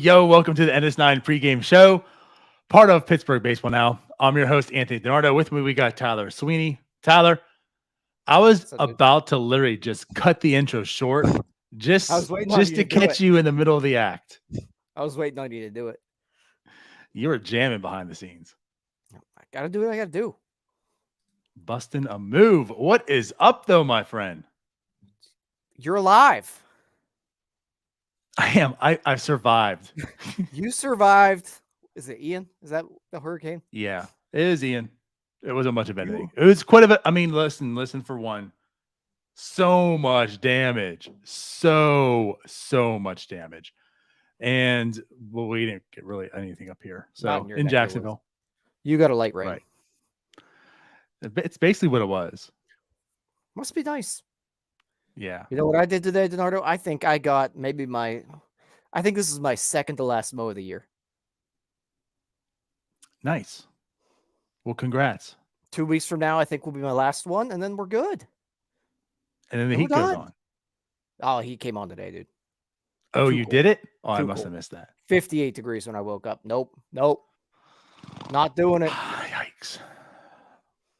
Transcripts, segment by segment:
Yo, welcome to the NS9 Pregame Show, part of Pittsburgh Baseball Now. I'm your host, Anthony DiNardo. With me, we got Tyler Sweeney. Tyler, I was about to literally just cut the intro short just to catch you in the middle of the act. I was waiting on you to do it. You were jamming behind the scenes. I got to do what I got to do. Busting a move. What is up, though, my friend? You're alive. I am. I've survived. You survived. Is it Ian? Is that the hurricane? Yeah, it is Ian. It wasn't much of anything. It was quite a bit. I mean, listen for one. So much damage. So much damage. And well, we didn't get really anything up here. So in Jacksonville. You got a light rain. Right. It's basically what it was. Must be nice. Yeah. You know what I did today, DiNardo? I think I got I think this is my second to last mow of the year. Nice. Well, congrats. 2 weeks from now, I think will be my last one, and then we're good. And then the heat goes on. Oh, he came on today, dude. Oh, you did it? Oh, I must have missed that. 58 degrees when I woke up. Nope. Not doing it. Yikes.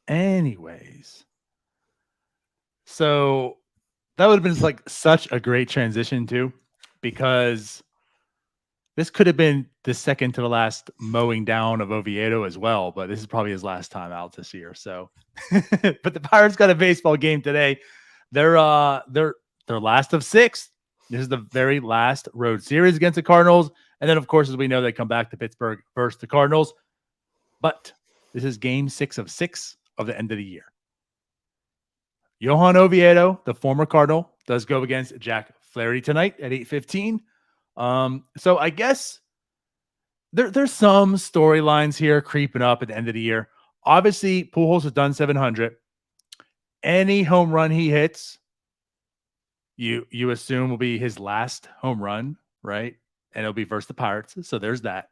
Anyways. So that would have been like such a great transition too, because this could have been the second to the last mowing down of Oviedo as well, but this is probably his last time out this year. So, but the Pirates got a baseball game today. They're last of 6. This is the very last road series against the Cardinals, and then of course, as we know, they come back to Pittsburgh versus the Cardinals. But this is game 6 of 6 of the end of the year. Johan Oviedo, the former Cardinal, does go against Jack Flaherty tonight at 8:15. So I guess there's some storylines here creeping up at the end of the year. Obviously, Pujols has done 700. Any home run he hits, you assume will be his last home run, right? And it'll be versus the Pirates. So there's that.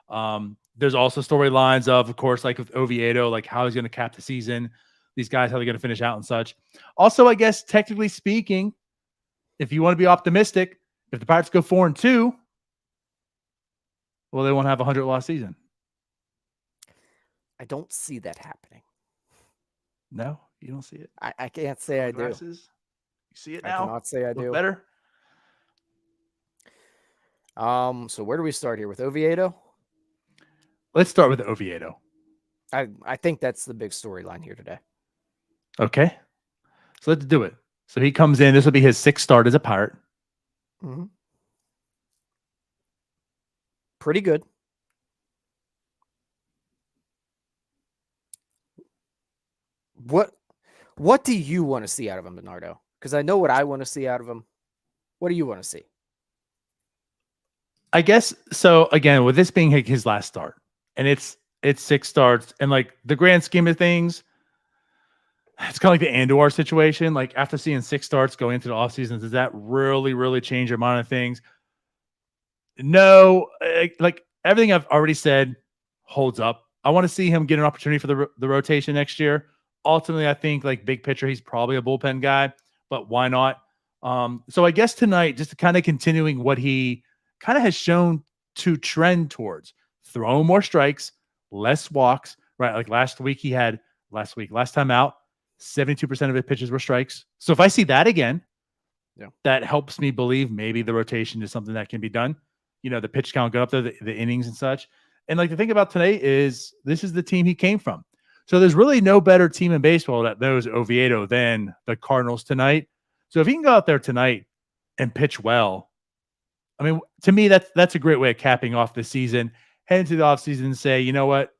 There's also storylines of course, like with Oviedo, like how he's going to cap the season. These guys, how they're going to finish out and such. Also, I guess, technically speaking, if you want to be optimistic, if the Pirates go 4-2, well, they won't have a 100-loss season. I don't see that happening. No, you don't see it? I can't say I do. You see it now? I cannot say I do. Better? So where do we start here? With Oviedo? Let's start with Oviedo. I think that's the big storyline here today. Okay. So let's do it. So he comes in. This will be his 6th start as a Pirate. Mm-hmm. Pretty good. What do you want to see out of him, Bernardo? Because I know what I want to see out of him. What do you want to see? I guess so. Again, with this being his last start, and it's 6 starts, and like the grand scheme of things, it's kind of like the Andujar situation. Like after seeing 6 starts going into the offseason, does that really change your mind of things? No, like everything I've already said holds up. I want to see him get an opportunity for the rotation next year. Ultimately, I think like big picture, he's probably a bullpen guy, but why not? So I guess tonight, just kind of continuing what he kind of has shown to trend towards, throwing more strikes, less walks, right? Like last time out, 72% of his pitches were strikes. So if I see that again, that helps me believe maybe the rotation is something that can be done. You know, the pitch count got up there, the innings and such. And like the thing about today is this is the team he came from. So there's really no better team in baseball that knows Oviedo than the Cardinals tonight. So if he can go out there tonight and pitch well, I mean, to me, that's a great way of capping off the season, head into the offseason and say, you know what,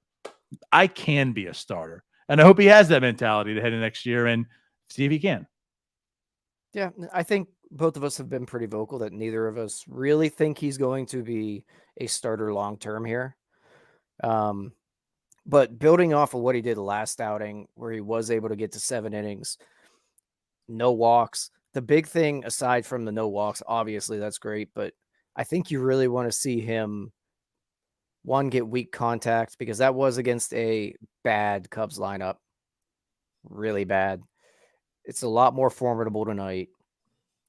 I can be a starter. And I hope he has that mentality to head into next year and see if he can. Yeah, I think both of us have been pretty vocal that neither of us really think he's going to be a starter long term here. Um, but building off of what he did last outing, where he was able to get to 7 innings, no walks. The big thing, aside from the no walks, obviously that's great, but I think you really want to see him get weak contact, because that was against a bad Cubs lineup, really bad. It's a lot more formidable tonight.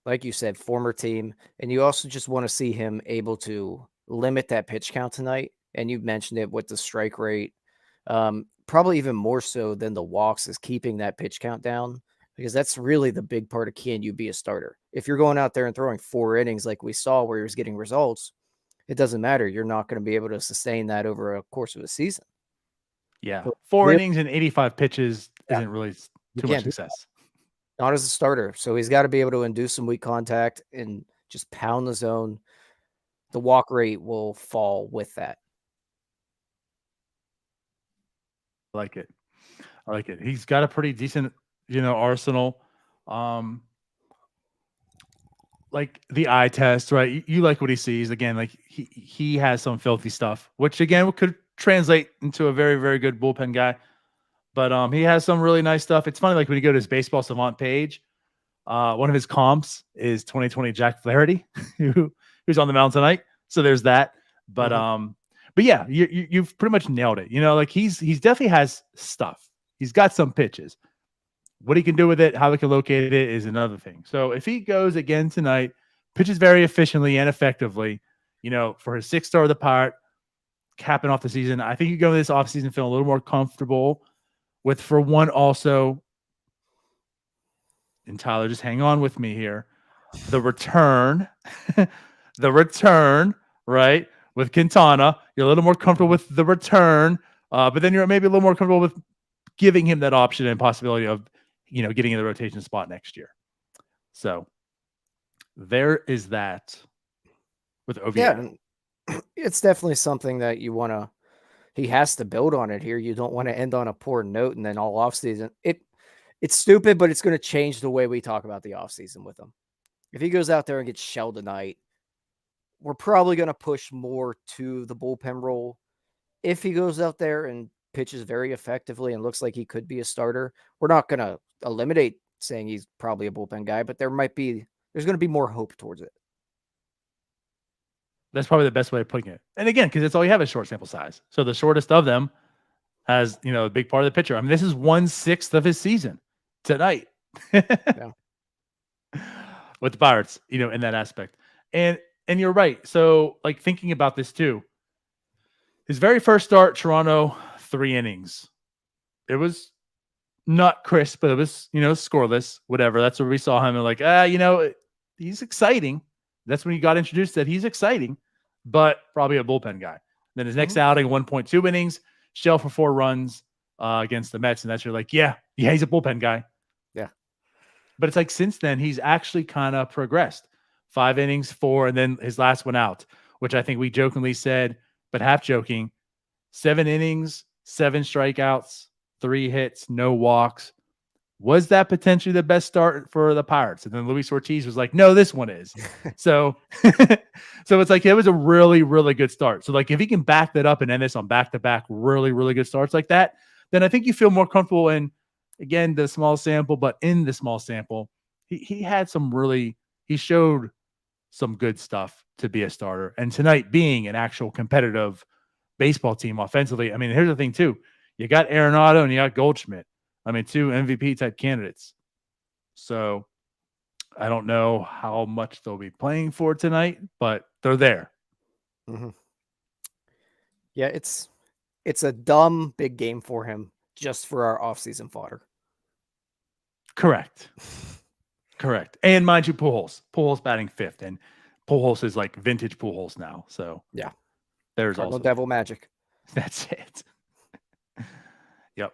Like you said, former team, and you also just want to see him able to limit that pitch count tonight. And you mentioned it with the strike rate, probably even more so than the walks, is keeping that pitch count down, because that's really the big part of can you be a starter. If you're going out there and throwing 4 innings like we saw where he was getting results, it doesn't matter. You're not going to be able to sustain that over a course of a season. Yeah. So 4 really, innings and 85 pitches yeah, isn't really you too much can't do success. not as a starter. So he's got to be able to induce some weak contact and just pound the zone. The walk rate will fall with that. I like it. I like it. He's got a pretty decent, arsenal. Um, like the eye test, right? You like what he sees. Again, like he has some filthy stuff, which again could translate into a very, very good bullpen guy. But he has some really nice stuff. It's funny, like when you go to his baseball savant page, one of his comps is 2020 Jack Flaherty, who's on the mound tonight. So there's that. But but yeah, you've pretty much nailed it. Like he's definitely has stuff. He's got some pitches. What he can do with it, how they can locate it is another thing. So if he goes again tonight, pitches very efficiently and effectively, for his 6 star of the part, capping off the season, I think you go this offseason feeling a little more comfortable with, for one, also, and Tyler, just hang on with me here, the return, right, with Quintana. You're a little more comfortable with the return, but then you're maybe a little more comfortable with giving him that option and possibility of, getting in the rotation spot next year. So there is that with Oviedo. Yeah, it's definitely something that he has to build on it here. You don't want to end on a poor note and then all offseason. It's stupid, but it's going to change the way we talk about the offseason with him. If he goes out there and gets shelled tonight, we're probably going to push more to the bullpen role. If he goes out there and pitches very effectively and looks like he could be a starter, we're not going to eliminate saying he's probably a bullpen guy, but there's going to be more hope towards it. That's probably the best way of putting it. And again, because it's all you have is short sample size. So the shortest of them has, a big part of the pitcher. I mean, this is 1/6 of his season tonight. Yeah. With the Pirates, in that aspect. And you're right. So, like, thinking about this too, his very first start, Toronto, 3 innings. It was not crisp, but it was, scoreless, whatever. That's where we saw him and like, he's exciting. That's when he got introduced that he's exciting, but probably a bullpen guy. Then his next outing, 1.2 innings, shell for 4 runs against the Mets. And that's you're like, yeah, he's a bullpen guy. Yeah. But it's like since then, he's actually kind of progressed. 5 innings, 4, and then his last one out, which I think we jokingly said, but half joking, 7 innings, 7 strikeouts, 3 hits, no walks. Was that potentially the best start for the Pirates? And then Luis Ortiz was like, no, this one is. So it's like, it was a really, really good start. So like, if he can back that up and end this on back-to-back really, really good starts like that, then I think you feel more comfortable in, again, the small sample, but in the small sample, he had some really, he showed some good stuff to be a starter. And tonight being an actual competitive baseball team offensively, I mean, here's the thing too. You got Arenado and you got Goldschmidt. I mean, 2 MVP type candidates. So I don't know how much they'll be playing for tonight, but they're there. Mm-hmm. Yeah, it's a dumb big game for him just for our offseason fodder. Correct. And mind you, Pujols batting 5th, and Pujols is like vintage Pujols now. So yeah, there's Cardinal also Devil magic. That's it. Yep.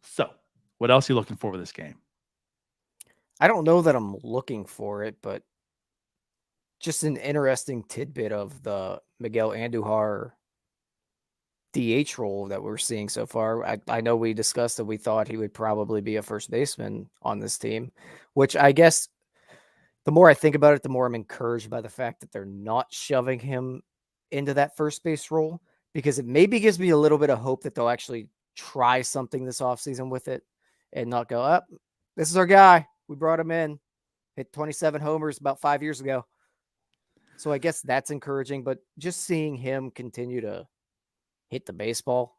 So, what else are you looking for with this game? I don't know that I'm looking for it, but just an interesting tidbit of the Miguel Andujar DH role that we're seeing so far. I know we discussed that we thought he would probably be a first baseman on this team, which I guess the more I think about it, the more I'm encouraged by the fact that they're not shoving him into that first base role, because it maybe gives me a little bit of hope that they'll actually try something this offseason with it and not go up. This is our guy. We brought him in, hit 27 homers about 5 years ago. So I guess that's encouraging, but just seeing him continue to hit the baseball,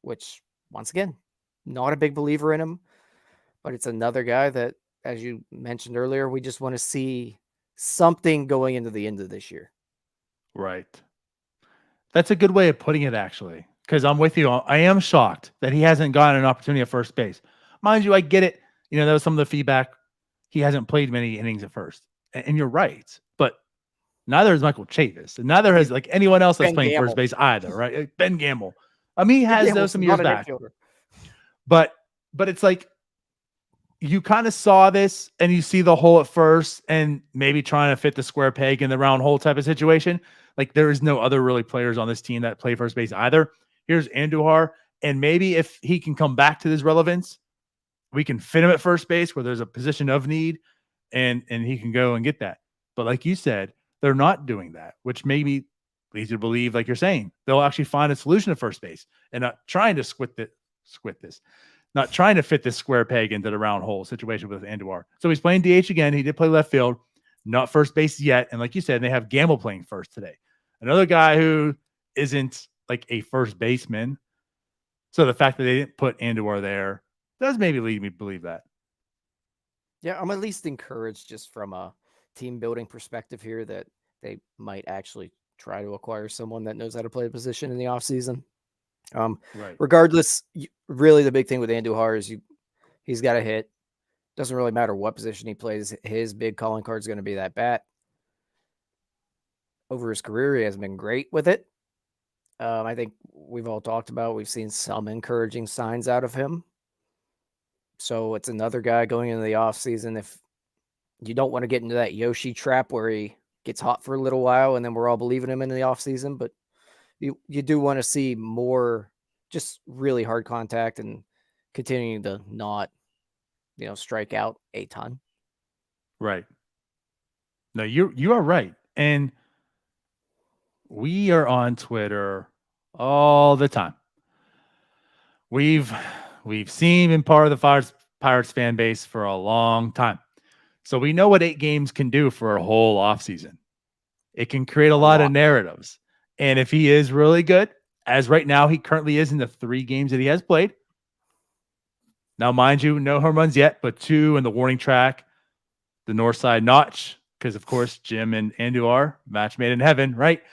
which once again, not a big believer in him, but it's another guy that, as you mentioned earlier, we just want to see something going into the end of this year. Right. That's a good way of putting it, actually, because I'm with you. I am shocked that he hasn't gotten an opportunity at first base. Mind you, I get it. You know, that was some of the feedback. He hasn't played many innings at first. And you're right. But neither is Michael Chavis. And neither has like anyone else that's Ben playing Gamble. first base either, right? Ben Gamble. I mean, he has those some years back. But it's like you kind of saw this and you see the hole at first and maybe trying to fit the square peg in the round hole type of situation. Like there is no other really players on this team that play first base either. Here's Andujar. And maybe if he can come back to his relevance, we can fit him at first base where there's a position of need and he can go and get that. But like you said, they're not doing that, which maybe leads you to believe, like you're saying, they'll actually find a solution at first base and not trying to not trying to fit this square peg into the round hole situation with Andujar. So he's playing DH again. He did play left field, not first base yet. And like you said, they have Gamble playing first today. Another guy who isn't like a first baseman. So the fact that they didn't put Andujar there does maybe lead me to believe that. Yeah, I'm at least encouraged just from a team building perspective here that they might actually try to acquire someone that knows how to play a position in the offseason. Right. Regardless, really the big thing with Andujar is he's got to hit. Doesn't really matter what position he plays. His big calling card is going to be that bat. Over his career, he has been great with it. I think we've all talked about, we've seen some encouraging signs out of him. So it's another guy going into the offseason. If you don't want to get into that Yoshi trap where he gets hot for a little while and then we're all believing him in the offseason, but you do want to see more just really hard contact and continuing to not, strike out a ton. Right. No, you are right. And we are on Twitter all the time. We've seen been part of the Pirates fan base for a long time. So we know what 8 games can do for a whole offseason. It can create a lot of narratives. And if he is really good, as right now he currently is in the 3 games that he has played. Now, mind you, no home runs yet, but 2 in the warning track, the north side notch, because of course Jim and Andujar, match made in heaven, right?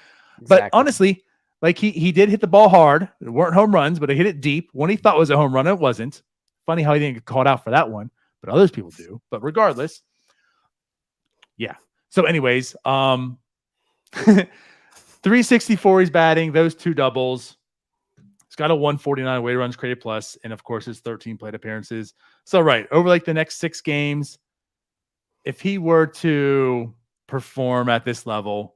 Exactly. But honestly, like he did hit the ball hard. It weren't home runs, but he hit it deep. One he thought was a home run, it wasn't. Funny how he didn't get called out for that one, but others people do. But regardless, yeah. So anyways, 364 he's batting, those 2 doubles. He's got a 149 weighted runs created plus, and of course his 13 plate appearances. So right, over like the next 6 games, if he were to perform at this level,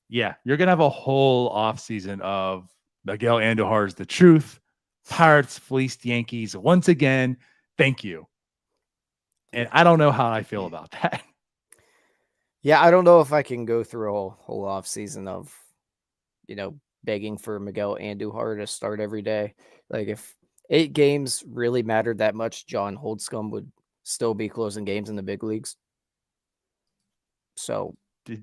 yeah, you're going to have a whole offseason of Miguel Andujar's the truth. Pirates fleeced Yankees once again. Thank you. And I don't know how I feel about that. Yeah, I don't know if I can go through a whole offseason of, begging for Miguel Andujar to start every day. Like if 8 games really mattered that much, John Holdscomb would still be closing games in the big leagues. So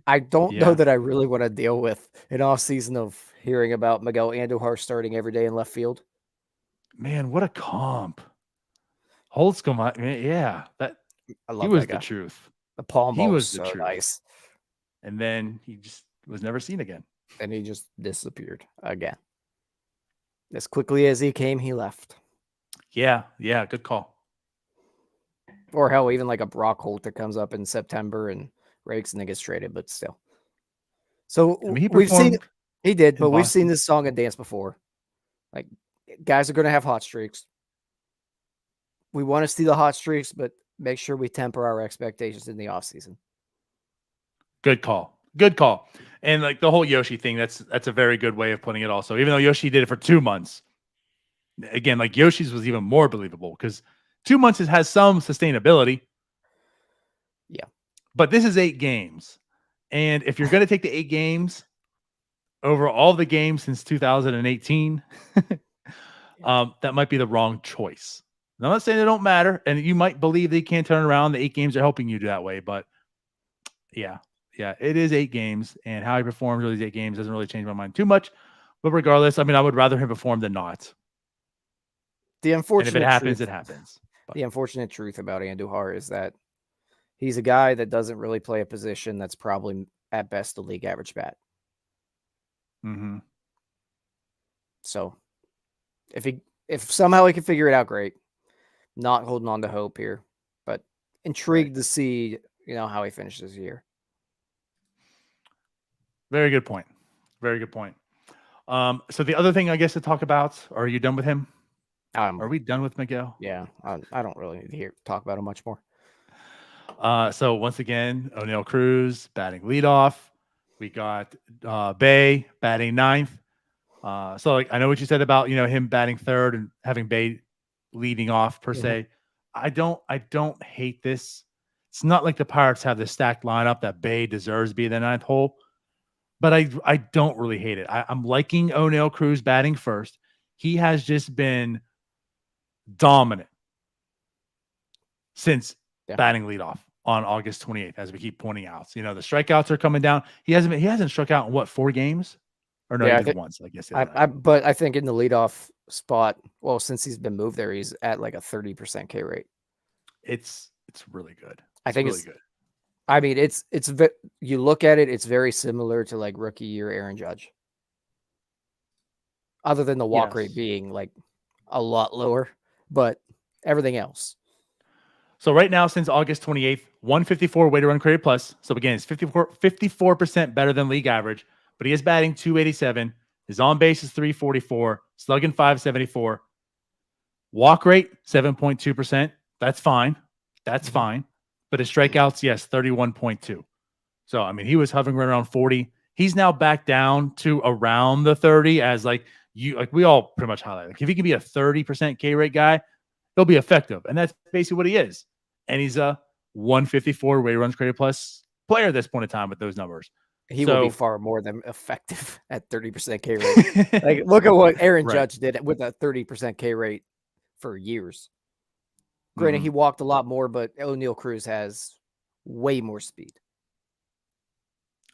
I don't know that I really want to deal with an offseason of hearing about Miguel Andujar starting every day in left field. Man, what a comp. Holdscomb, yeah. He was the truth. The palm ball was so nice. And then he just was never seen again. And he just disappeared again. As quickly as he came, he left. Yeah, good call. Or hell, even like a Brock Holt that comes up in September and rakes and then gets traded, but still. So I mean, we've seen this song and dance before. Like guys are going to have hot streaks. We want to see the hot streaks, but make sure we temper our expectations in the offseason. Good call. Good call. And like the whole Yoshi thing, that's a very good way of putting it also. Even though Yoshi did it for 2 months. Again, like Yoshi's was even more believable because 2 months has some sustainability. Yeah. But this is 8 games. And if you're going to take the 8 games over all the games since 2018, that might be the wrong choice. I'm not saying they don't matter, and you might believe they can't turn around. The 8 games are helping you do that way, but yeah, it is 8 games, and how he performs with these 8 games doesn't really change my mind too much. But regardless, I mean, I would rather him perform than not. The unfortunate and if it happens, truth, it happens. But the unfortunate truth about Andujar is that he's a guy that doesn't really play a position that's probably at best a league average bat. Mm-hmm. So if somehow he can figure it out, great. Not holding on to hope here, but intrigued to see, how he finishes the year. Very good point. Very good point. So the other thing I guess to talk about, are you done with him? Are we done with Miguel? Yeah, I don't really need to talk about him much more. So once again, O'Neal Cruz batting leadoff. We got Bay batting ninth. So like I know what you said about him batting third and having Bay leading off per se. I don't hate this. It's not like the Pirates have this stacked lineup that Bay deserves to be the ninth hole, but I don't really hate it. I'm liking O'Neal Cruz batting first. He has just been dominant since batting leadoff on August 28th, as we keep pointing out. The strikeouts are coming down. He hasn't struck out in what, 4 games? Or no, once, I guess. But I think in the leadoff spot, well, since he's been moved there, he's at like a 30% K rate. It's really good. I think it's really good. I mean, you look at it, it's very similar to like rookie year Aaron Judge. Other than the walk rate being like a lot lower, but everything else. So right now, since August 28th, 154 weighted run created plus. So again, it's 54% better than league average, but he is batting 287. His on base is 344, slugging 574. Walk rate 7.2%. That's fine. That's fine. But his strikeouts, yes, 31.2. So I mean, he was hovering right around 40. He's now back down to around the 30 as we all pretty much highlight. Like if he can be a 30% K rate guy, he'll be effective. And that's basically what he is. And he's a 154 weighted runs created plus player at this point in time with those numbers. He will be far more than effective at 30% K rate. Like look at what Aaron Judge did with a 30% K rate for years. Granted, he walked a lot more, but O'Neal Cruz has way more speed.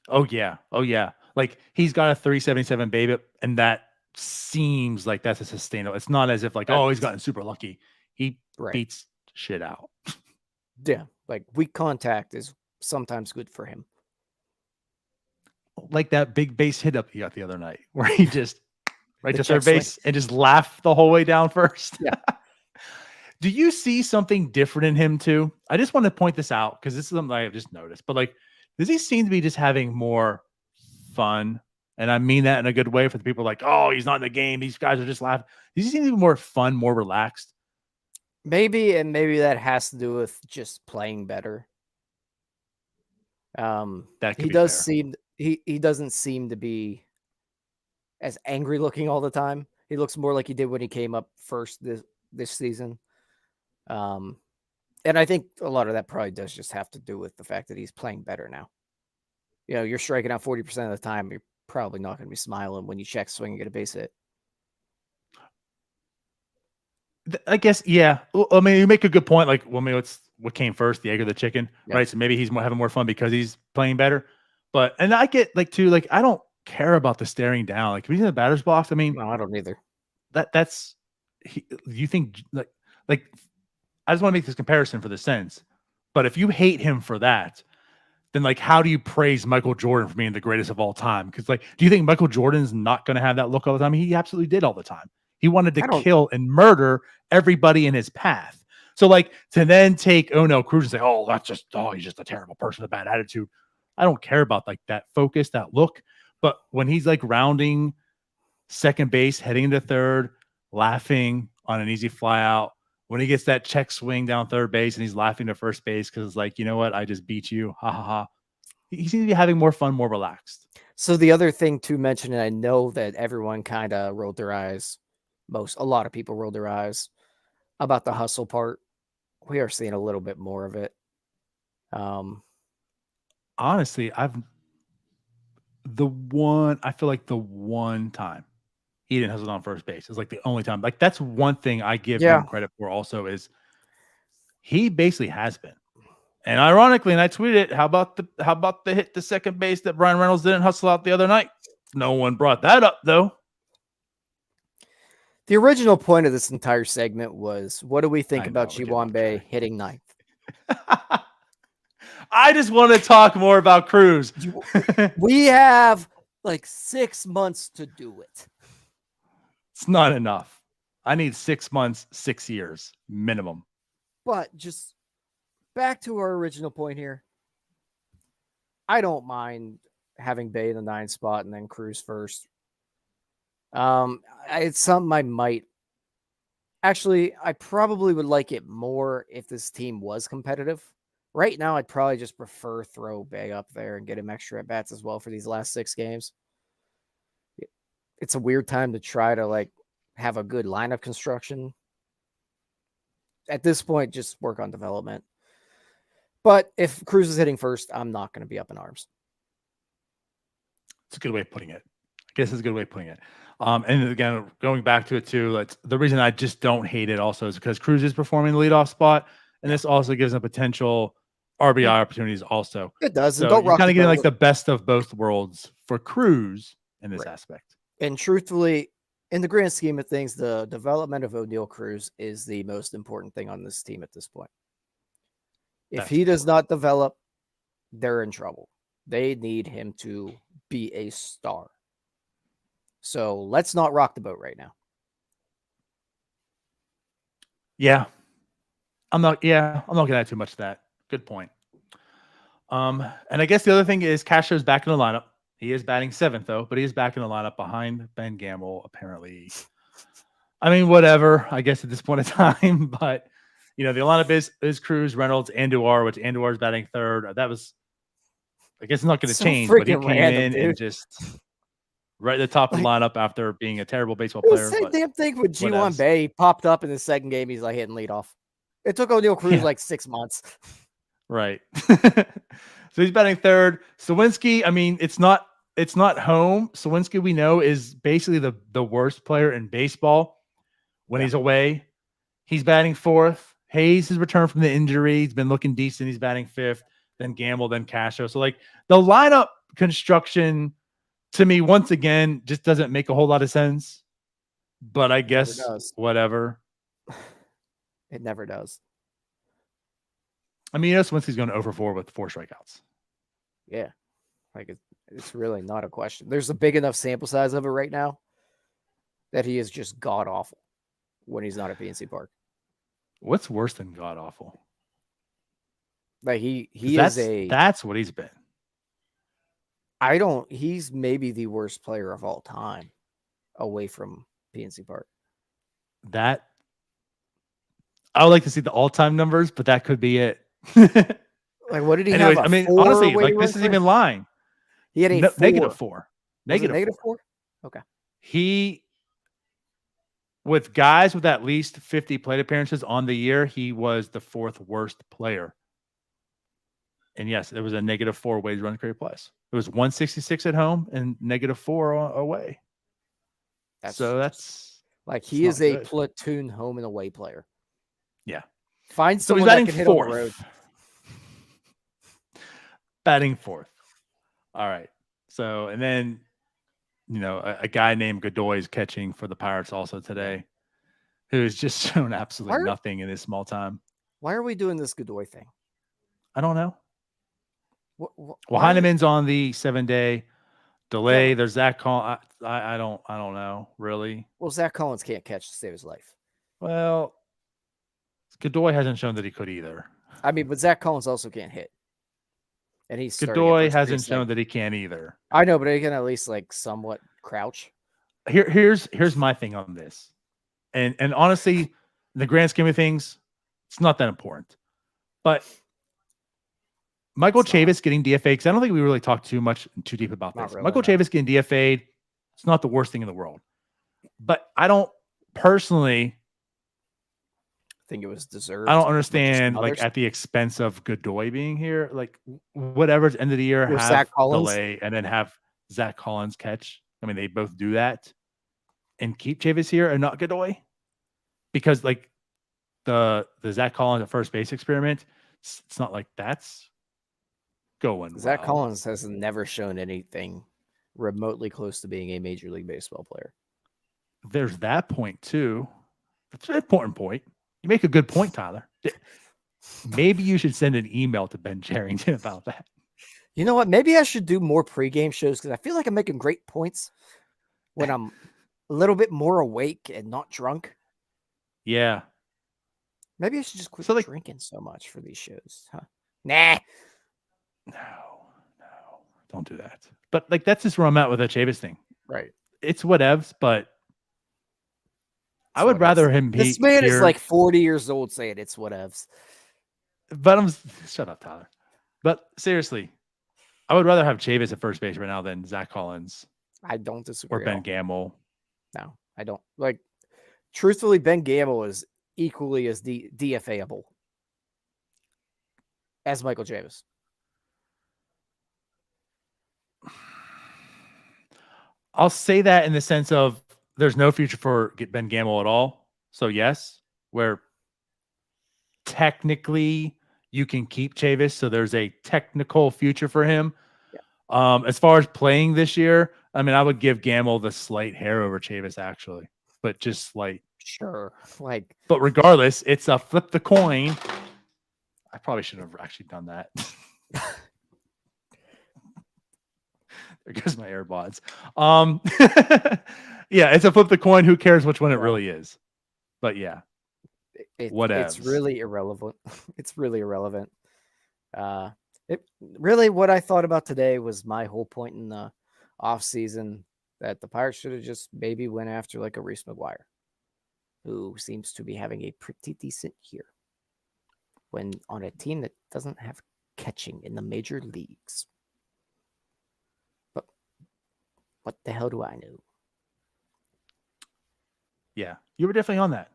Oh yeah. Like he's got a 377 baby, and that seems like that's a sustainable. It's not as if like, he's gotten super lucky. He beats shit out. Yeah, like weak contact is sometimes good for him. Like that big base hit up he got the other night, where he just right to third base and just laughed the whole way down first. Yeah. Do you see something different in him too? I just want to point this out because this is something I have just noticed. But like, does he seem to be just having more fun? And I mean that in a good way for the people like, oh, he's not in the game. These guys are just laughing. Does he seem to be more fun, more relaxed? Maybe, and maybe that has to do with just playing better. He doesn't seem to be as angry looking all the time. He looks more like he did when he came up first this season. And I think a lot of that probably does just have to do with the fact that he's playing better now. You're striking out 40% of the time. You're probably not going to be smiling when you check swing and get a base hit. I guess, yeah. I mean, you make a good point. Like, well, I mean, what came first, the egg or the chicken, right? So maybe he's having more fun because he's playing better. And I get I don't care about the staring down. Like, if he's in the batter's box, I mean, no, I don't either. You think like I just want to make this comparison for the sense. But if you hate him for that, then like, how do you praise Michael Jordan for being the greatest of all time? Because like, do you think Michael Jordan's not going to have that look all the time? He absolutely did all the time. He wanted to kill and murder everybody in his path. So like to then take O'Neal Cruz and say, he's just a terrible person with a bad attitude. I don't care about like that focus, that look. But when he's like rounding second base, heading into third, laughing on an easy fly out, when he gets that check swing down third base and he's laughing to first base because it's like, you know what? I just beat you. Ha ha ha. he seems to be having more fun, more relaxed. So the other thing to mention, and I know that everyone kind of rolled their eyes, a lot of people rolled their eyes about the hustle part. We are seeing a little bit more of it. Honestly, I feel like the one time he didn't hustle on first base is like the only time. Like that's one thing I give him credit for also is he basically has been. And ironically, and I tweeted it, how about the hit to second base that Brian Reynolds didn't hustle out the other night? No one brought that up though. The original point of this entire segment was, what do we think about Ji Hwan Bae hitting ninth? I just want to talk more about Cruz. We have like 6 months to do it. It's not enough. I need 6 months, 6 years minimum. But just back to our original point here. I don't mind having Bae in the 9th spot and then Cruz first. It's something I might actually, I probably would like it more if this team was competitive. Right now, I'd probably just prefer throw Bae up there and get him extra at bats as well for these last 6 games. It's a weird time to try to like have a good lineup construction. At this point, just work on development. But if Cruz is hitting first, I'm not going to be up in arms. It's a good way of putting it. I guess it's a good way of putting it. And again, going back to it too, the reason I just don't hate it also is because Cruz is performing the leadoff spot, and this also gives them potential RBI opportunities also. It does. So you're kind of getting like the best of both worlds for Cruz in this aspect. And truthfully, in the grand scheme of things, the development of O'Neal Cruz is the most important thing on this team at this point. If he does not develop, they're in trouble. They need him to be a star. So let's not rock the boat right now. Yeah. I'm not gonna add too much to that. Good point. And I guess the other thing is Castro's back in the lineup. He is batting 7th though, but he is back in the lineup behind Ben Gamble, apparently. I mean, whatever, I guess at this point in time, but the lineup is Cruz, Reynolds, Andujar, which Andujar is batting 3rd. That was, I guess it's not going to change, but he came in and just right at the top of the lineup after being a terrible baseball player. The same damn thing with Ji Hwan Bae popped up in the second game. He's like hitting leadoff. It took O'Neal Cruz like 6 months. Right. So he's batting 3rd. Sawinski, I mean, it's not home. Sawinski, we know, is basically the worst player in baseball when he's away. He's batting 4th. Hayes has returned from the injury. He's been looking decent. He's batting 5th. Then Gamble, then Castro. So like the lineup construction to me, once again, just doesn't make a whole lot of sense. But I guess whatever. It never does. I mean, Sawinski's going over 4 with 4 strikeouts. Yeah. Like it's really not a question. There's a big enough sample size of it right now that he is just god awful when he's not at PNC Park. What's worse than god awful? Like that's what he's been. He's maybe the worst player of all time away from PNC Park. That I would like to see the all-time numbers, but that could be it. Like, what did he have? I mean, honestly, like this is even lying. He had a -4. -4? Okay. He, with guys with at least 50 plate appearances on the year, he was the 4th worst player. And yes, it was a -4 ways run created plus. It was 166 at home and -4 away. That's like he is a platoon home and away player. Yeah. Find someone that can hit on the road. Batting 4th. All right. So, and then, a guy named Godoy is catching for the Pirates also today, who has just shown absolutely nothing in this small time. Why are we doing this Godoy thing? I don't know. Well, Heineman's on the 7-day delay. Yeah. There's Zach Collins. I don't know, really. Well, Zach Collins can't catch to save his life. Well, Godoy hasn't shown that he could either. I mean, but Zach Collins also can't hit. And Godoy hasn't shown that he can either. I know, but he can at least like somewhat crouch. Here's my thing on this. And honestly, in the grand scheme of things, it's not that important. But Michael It's not. Chavis getting DFA'd, because I don't think we really talked too deep about Not this. really, Michael no. Chavis getting DFA'd, it's not the worst thing in the world. But I don't personally, think it was deserved. I don't as much as some understand, like, others. at the expense of Godoy being here. Like, whatever's end of the year, Or have Zach Collins. delay and then have Zach Collins catch. I mean, they both do that. And keep Chavis here and not Godoy. Because, like, the Zach Collins at first base experiment, it's not like that's going Zach well. Collins has never shown anything remotely close to being a Major League Baseball player. There's that point too. That's an important point. You make a good point, Tyler. Maybe you should send an email to Ben Cherington about that. You know what? Maybe I should do more pregame shows because I feel like I'm making great points when I'm a little bit more awake and not drunk. Yeah. Maybe I should just quit So, like, drinking so much for these shows. Huh? Nah. No, don't do that. But, like, that's just where I'm at with the Chavis thing. Right. It's whatevs, but I would rather him be This man here. is like 40 years old saying it's whatevs. But shut up, Tyler. But seriously, I would rather have Chavis at first base right now than Zach Collins I don't disagree. or Ben Gamble. No, I don't. Like, truthfully, Ben Gamble is equally as DFA-able as Michael Chavis. I'll say that in the sense of there's no future for Ben Gamble at all. So yes, where technically you can keep Chavis, so there's a technical future for him. Yeah. As far as playing this year, I mean, I would give Gamble the slight hair over Chavis actually, but just slight. Sure, like. But regardless, it's a flip the coin. I probably should have actually done that. There goes my AirPods. Yeah, it's a flip the coin. Who cares which one it really is? But yeah, It's really irrelevant. It's really irrelevant. What I thought about today was my whole point in the off season that the Pirates should have just maybe went after like a Reese McGuire, who seems to be having a pretty decent year when on a team that doesn't have catching in the major leagues. But what the hell do I know? Yeah, you were definitely on that.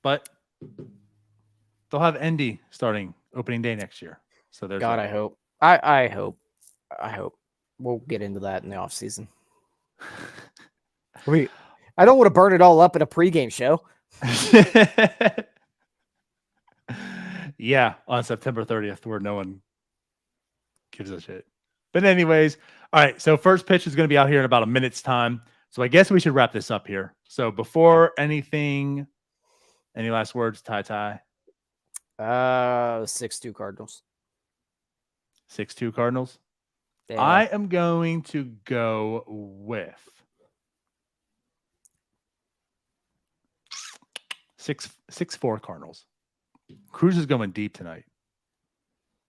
But they'll have Endy starting opening day next year. So there's God, I hope. I hope. We'll get into that in the off season. I don't want to burn it all up in a pregame show. Yeah, on September 30th, where no one gives a shit. But anyways, all right. So first pitch is going to be out here in about a minute's time. So I guess we should wrap this up here. So before anything, any last words, Ty? 6-2 Cardinals. 6-2 Cardinals. Yeah. I am going to go with 6-4 Cardinals. Cruz is going deep tonight.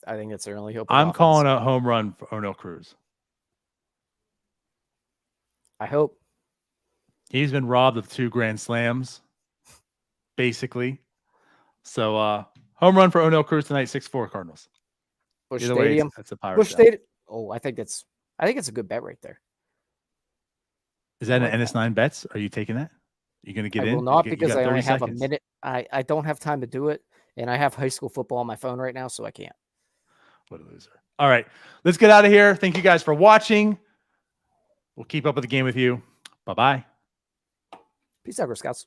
I think it's their only hope. I'm calling a home run for O'Neal Cruz. I hope. He's been robbed of 2 grand slams, basically. So home run for O'Neal Cruz tonight, 6-4 Cardinals. Busch Either Stadium. Way, that's a Pirates. Busch Stadium. Oh, I think it's a good bet right there. Is that an NS9 bets? Are you taking that? Are you going to get in? I will not, you because I only have seconds. a minute. I don't have time to do it, and I have high school football on my phone right now, so I can't. What a loser. All right, let's get out of here. Thank you guys for watching. We'll keep up with the game with you. Bye-bye. Peace out, Girl Scouts.